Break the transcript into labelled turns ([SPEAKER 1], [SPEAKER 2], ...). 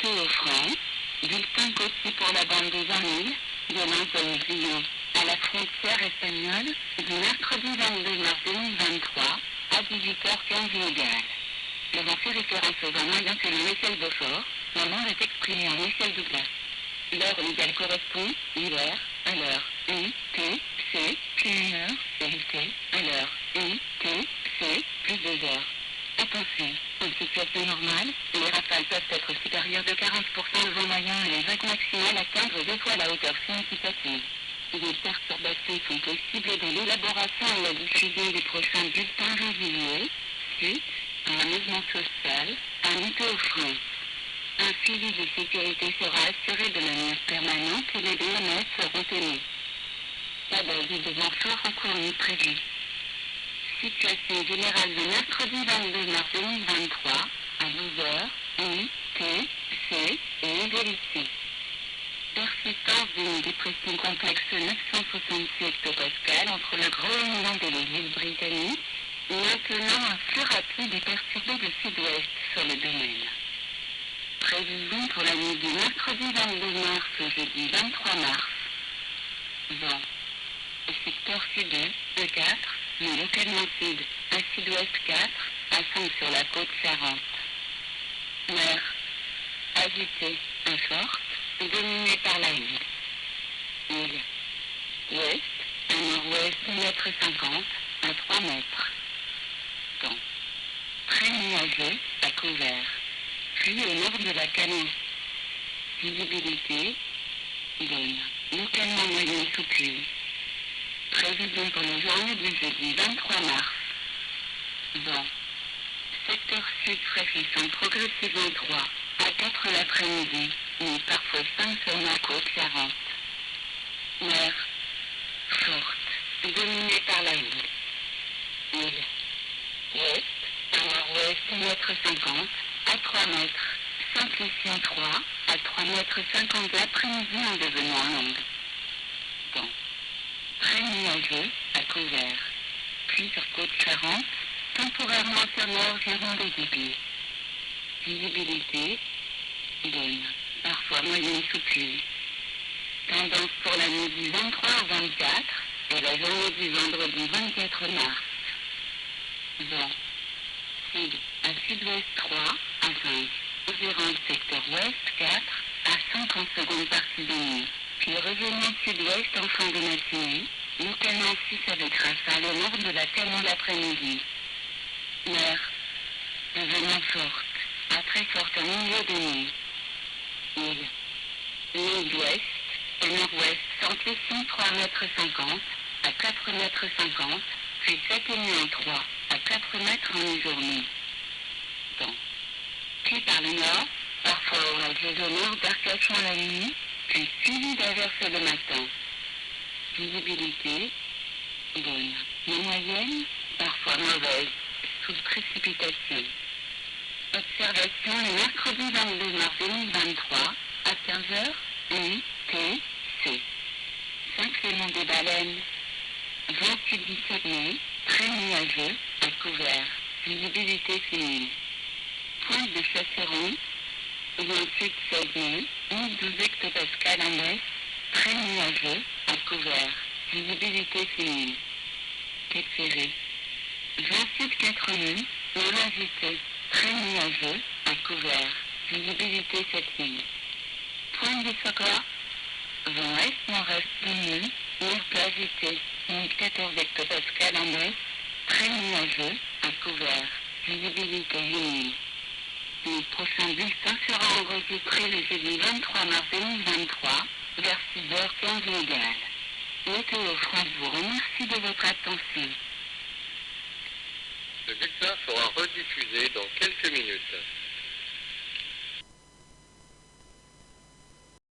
[SPEAKER 1] Météo France, bulletin côtier pour la bande des Antilles, de l'Anse-Lyon à la frontière espagnole, du mercredi 22 mars 2023, à 18h15 égale. Le vent fait référence aux vents moyens selon l'échelle Beaufort, le vent est exprimé en échelle Douglas. L'heure légale correspond, l'hiver, à l'heure U, T, C, plus 1 heure, et T, à l'heure U, T, C, plus 2 heures. Attention, en situation normale, les rafales peuvent être supérieures de 40% au vent moyen et les vagues maximales atteindre des fois la hauteur significative. Des perturbations sont possibles dans l'élaboration et la diffusion des prochains bulletins réguliers, suite à un mouvement social, à Météo France. Un suivi de sécurité sera assuré de manière permanente et les BMS seront émis. Pas d'avis de vent fort en cours ni prévu. Situation générale de mercredi 22 mars 2023, à 12h, U, T, C et évolution. Persistance d'une dépression complexe 966 hectopascales entre le Groenland et les îles britanniques, maintenant un flux rapide et perturbé de sud-ouest sur le domaine. Prévision pour la nuit du mercredi 22 mars au jeudi 23 mars. Vent. Au secteur sud-est, de 4, mais localement sud, à sud-ouest 4, à 5 sur la côte Charente. Mer. Agitée, forte, dominée par la île. Île. Ouest, à nord-ouest 2,50 m, à 3 mètres. Temps. Très nuageux, à couvert. Puis au nord de la Canon. Visibilité. Bonne. Localement moyenne sous pluie. Prévision pour la journée du jeudi 23 mars. Vent. Secteur sud fraîchissant progressivement 3 à 4 l'après-midi, mais parfois 5 sur la côte Charente. Mer. Forte, dominée par la île. Île. Ouest, à nord-ouest 2,50 m, à 3 mètres. Simplifiant 3 à 3,50 m l'après-midi en devenant longue. Temps. Très nuageux, à couvert. Puis sur côte Charente, temporairement sur l'heure environ des débits. Visibilité. Bonne, parfois moyenne sous pluie. Tendance pour la nuit du 23 au 24 et la journée du vendredi 24 mars. Vent. Sud à sud-ouest 3 à 5. Environ le secteur ouest 4 à 50 secondes partie de nuit. Puis revenant sud-ouest en fin de matinée, localement 6 avec rafale au nord de la Canon l'après-midi. Mer. Devenant forte, à très forte au milieu de nuit. Île. L'île ouest, au nord-ouest, amplifiant 3,50 m, à 4,50 m, puis s'atténuant 3 à 4 mètres en mi-journée. Temps. Puis par le nord, parfois orageux au nord d'Arcachon la nuit, puis suivi d'averses le matin. Visibilité. Bonne. Mais moyenne, parfois mauvaise, sous précipitation. Observation le mercredi 22 mars 2023, à 15h, U, T, C. 5 Clément des Baleines. 28-17 mai, très nuageux, à couvert. Visibilité finie. Pointe de Chasseron. 28-16 mai, 12 hectopascales en est, très nuageux, à couvert. Visibilité finie. Quai Ferré. 28-4 mai, non agité, très nuageux, à couvert. Visibilité 7 lignes. Pointe de Socor. Vent est-nord-est de nuit, mer peu agité, 14 hectopascales en est, très nuageux, à couvert. Visibilité 8 lignes. Le prochain bulletin sera enregistré le jeudi 23 mars 2023, vers 6h15 égale. Météo France vous remercie de votre attention.
[SPEAKER 2] Ce bulletin sera rediffusé dans quelques minutes.